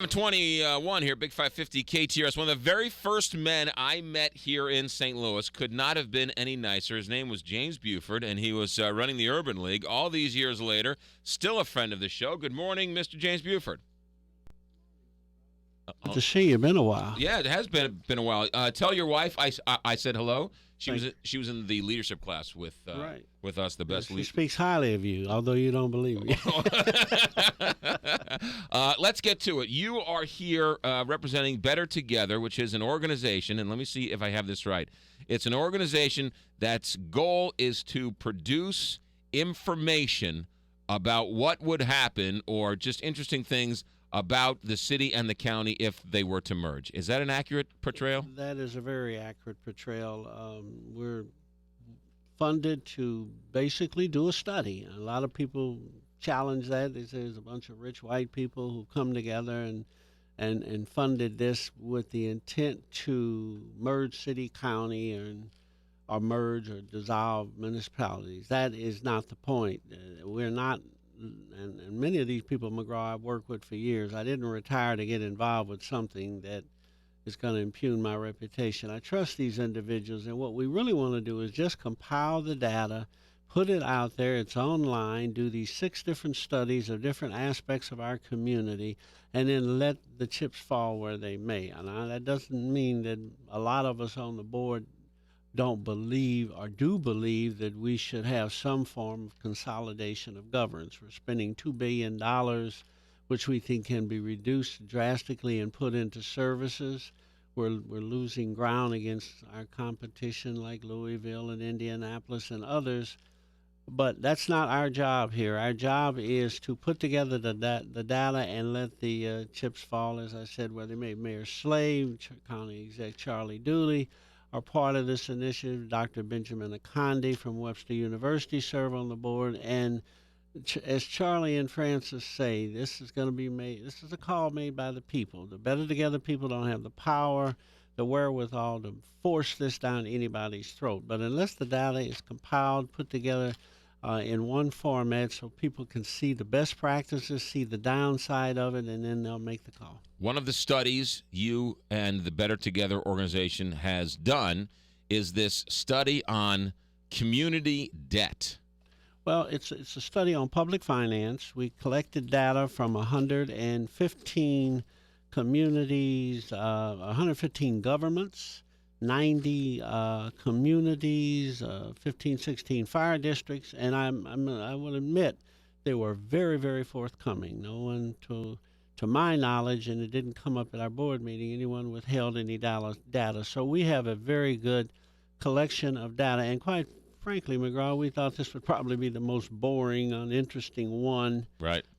21 here, Big 550 KTRS. One of the very first men I met here in St. Louis could not have been any nicer. His name was James Buford, and he was running the Urban League. All these years later, still a friend of the show. Good morning, Mr. James Buford. Good to see you. Been a while. Yeah, it has been a while. Tell your wife I said hello. She was in the leadership class with us, the best leader. She speaks highly of you, although you don't believe me. Let's get to it. You are here representing Better Together, which is an organization, and let me see if I have this right. It's an organization that's goal is to produce information about what would happen or just interesting things about the city and the county if they were to merge. Is that an accurate portrayal? That is a very accurate portrayal. We're funded to basically do a study. A lot of people challenge that. They say there's a bunch of rich white people who come together and funded this with the intent to merge city, county, or merge or dissolve municipalities. That is not the point. We're not. And many of these people, McGraw, I've worked with for years. I didn't retire to get involved with something that is going to impugn my reputation. I trust these individuals, and what we really want to do is just compile the data, put it out there. It's online, do these 6 different studies of different aspects of our community, and then let the chips fall where they may. And that doesn't mean that a lot of us on the board don't believe or do believe that we should have some form of consolidation of governance. We're spending $2 billion, which we think can be reduced drastically and put into services. We're losing ground against our competition like Louisville and Indianapolis and others. But that's not our job here. Our job is to put together the data and let the chips fall, as I said, where they may. Mayor Slave, County Exec Charlie Dooley, are part of this initiative. Dr. Benjamin Akonde from Webster University serve on the board. And as Charlie and Francis say, this is going to be made. This is a call made by the people. The Better Together people don't have the power, the wherewithal to force this down anybody's throat. But unless the data is compiled, put together in one format so people can see the best practices, see the downside of it, and then they'll make the call. One of the studies you and the Better Together organization has done is this study on community debt. Well, it's a study on public finance. We collected data from 115 communities, 115 governments, 90 communities, 15, 16 fire districts, and I will admit they were very, very forthcoming. No one, to my knowledge, and it didn't come up at our board meeting, anyone withheld any data. So we have a very good collection of data, and quite frankly, McGraw, we thought this would probably be the most boring, uninteresting one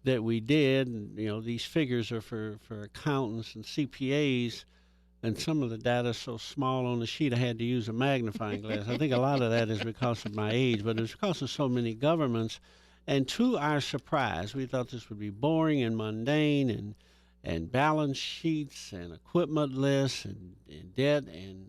that we did. And, these figures are for accountants and CPAs. And some of the data is so small on the sheet I had to use a magnifying glass. I think a lot of that is because of my age, but it's because of so many governments. And to our surprise, we thought this would be boring and mundane and balance sheets and equipment lists and debt and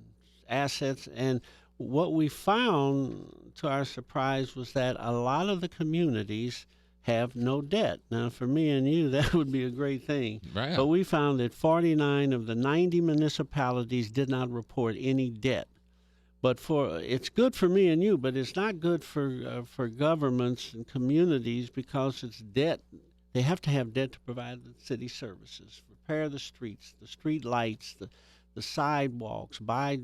assets. And what we found, to our surprise, was that a lot of the communities have no debt. Now, for me and you, that would be a great thing. Right. But we found that 49 of the 90 municipalities did not report any debt. But it's good for me and you, but it's not good for governments and communities because it's debt. They have to have debt to provide the city services, repair the streets, the street lights, the sidewalks, buy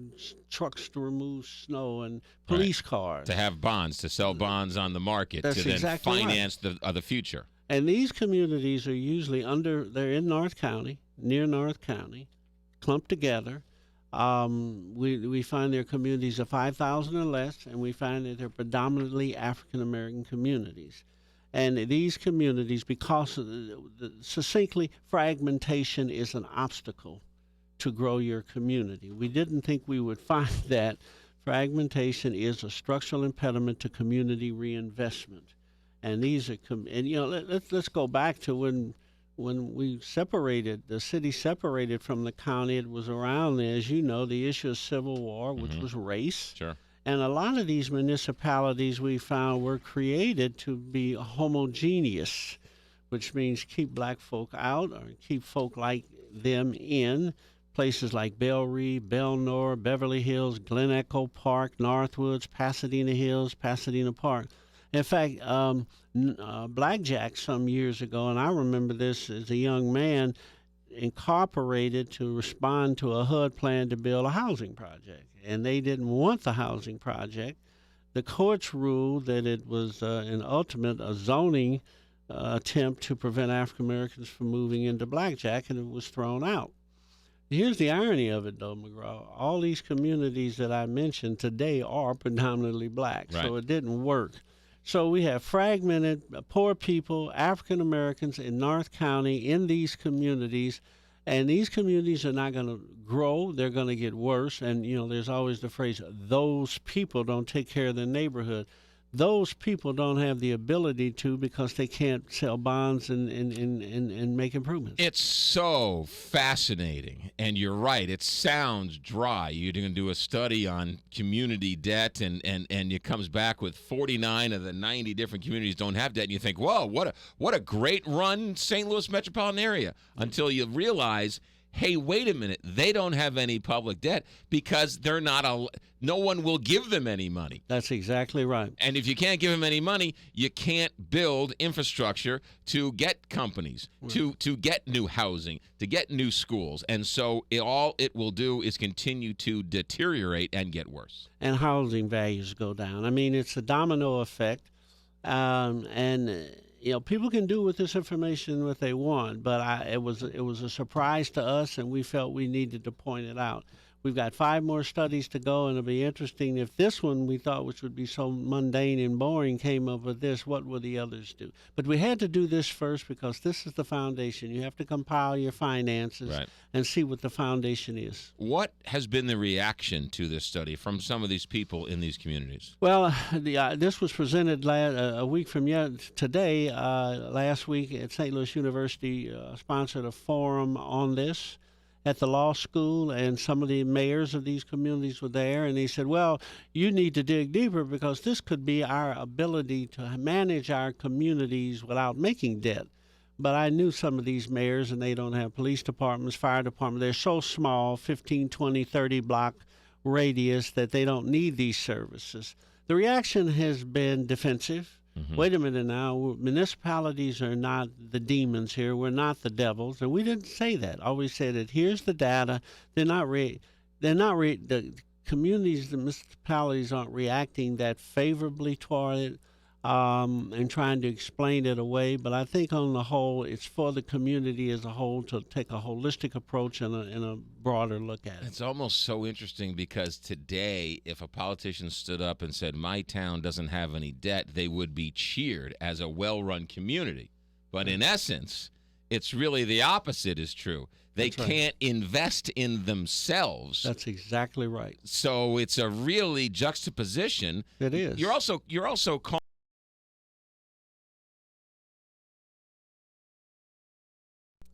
trucks to remove snow and police cars. To have bonds, to sell bonds on the market, That's to then exactly finance the future. And these communities are usually they're in North County, near North County, clumped together. We find their communities of 5,000 or less, and we find that they're predominantly African-American communities. And these communities, because of succinctly, fragmentation is an obstacle to grow your community. We didn't think we would find that. Fragmentation is a structural impediment to community reinvestment. And these are, let's go back to when we separated, the city separated from the county. It was around, as you know, the issue of Civil War, which was race. Sure. And a lot of these municipalities we found were created to be homogeneous, which means keep black folk out or keep folk like them in places like Bellree, Belnor, Beverly Hills, Glen Echo Park, Northwoods, Pasadena Hills, Pasadena Park. In fact, Blackjack some years ago, and I remember this as a young man, incorporated to respond to a HUD plan to build a housing project. And they didn't want the housing project. The courts ruled that it was an ultimate a zoning attempt to prevent African Americans from moving into Blackjack, and it was thrown out. Here's the irony of it, though, McGraw. All these communities that I mentioned today are predominantly black, Right. so it didn't work. So we have fragmented poor people, African Americans in North County in these communities, and these communities are not going to grow. They're going to get worse. And, there's always the phrase, those people don't take care of their neighborhood. Those people don't have the ability to because they can't sell bonds and make improvements. It's so fascinating, and you're right. It sounds dry. You're going to do a study on community debt, and it comes back with 49 of the 90 different communities don't have debt, and you think, whoa, what a great run St. Louis metropolitan area, until you realize, hey, wait a minute, they don't have any public debt because they're not no one will give them any money. That's exactly right. And if you can't give them any money, you can't build infrastructure to get companies, to get new housing, to get new schools. And so all it will do is continue to deteriorate and get worse. And housing values go down. I mean, it's a domino effect. People can do with this information what they want, but it was a surprise to us, and we felt we needed to point it out. We've got 5 more studies to go, and it'll be interesting if this one we thought, which would be so mundane and boring, came up with this, what will the others do? But we had to do this first because this is the foundation. You have to compile your finances and see what the foundation is. What has been the reaction to this study from some of these people in these communities? Well, this was presented a week from today. Last week at St. Louis University sponsored a forum on this at the law school, and some of the mayors of these communities were there, and they said, well, you need to dig deeper because this could be our ability to manage our communities without making debt. But I knew some of these mayors, and they don't have police departments, fire departments. They're so small, 15, 20, 30 block radius, that they don't need these services. The reaction has been defensive. Wait a minute now, municipalities are not the demons here. We're not the devils. And we didn't say that. All we said that here's the data. The communities, the municipalities aren't reacting that favorably toward it and trying to explain it away. But I think on the whole, it's for the community as a whole to take a holistic approach and a broader look at it. It's almost so interesting because today, if a politician stood up and said, my town doesn't have any debt, they would be cheered as a well-run community. But in essence, it's really the opposite is true. They can't invest in themselves. That's exactly right. So it's a really juxtaposition. It is. You're also calling.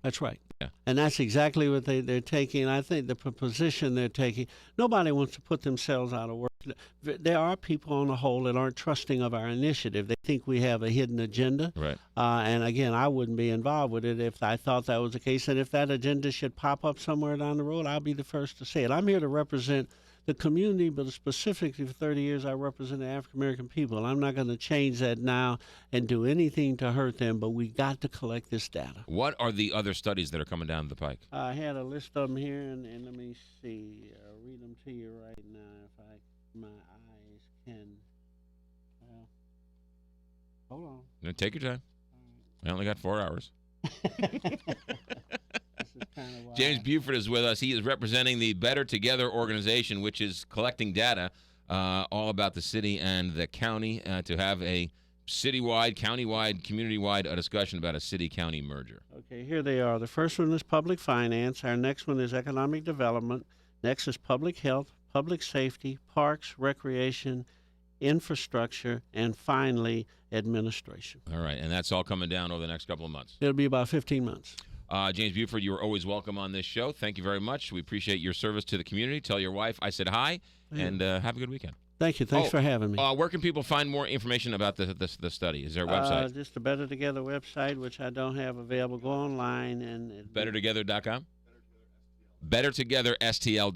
That's right. Yeah. And that's exactly what they're taking. I think the position they're taking, nobody wants to put themselves out of work. There are people on the whole that aren't trusting of our initiative. They think we have a hidden agenda. Right. And again, I wouldn't be involved with it if I thought that was the case. And if that agenda should pop up somewhere down the road, I'll be the first to say it. I'm here to represent the community, but specifically for 30 years, I represented African-American people. I'm not going to change that now and do anything to hurt them, but we got to collect this data. What are the other studies that are coming down the pike? I had a list of them here, and let me see. I'll read them to you right now if my eyes can. Hold on. No, take your time. I only got 4 hours. James Buford is with us. He is representing the Better Together organization, which is collecting data all about the city and the county to have a citywide, countywide, community-wide discussion about a city-county merger. Okay, here they are. The first one is public finance. Our next one is economic development. Next is public health, public safety, parks, recreation, infrastructure, and finally, administration. All right, and that's all coming down over the next couple of months. It'll be about 15 months. James Buford, you are always welcome on this show. Thank you very much. We appreciate your service to the community. Tell your wife I said hi, and have a good weekend. Thank you. Thanks for having me. Where can people find more information about the study? Is there a website? Just the Better Together website, which I don't have available. Go online and BetterTogether.com? bettertogetherstl.com.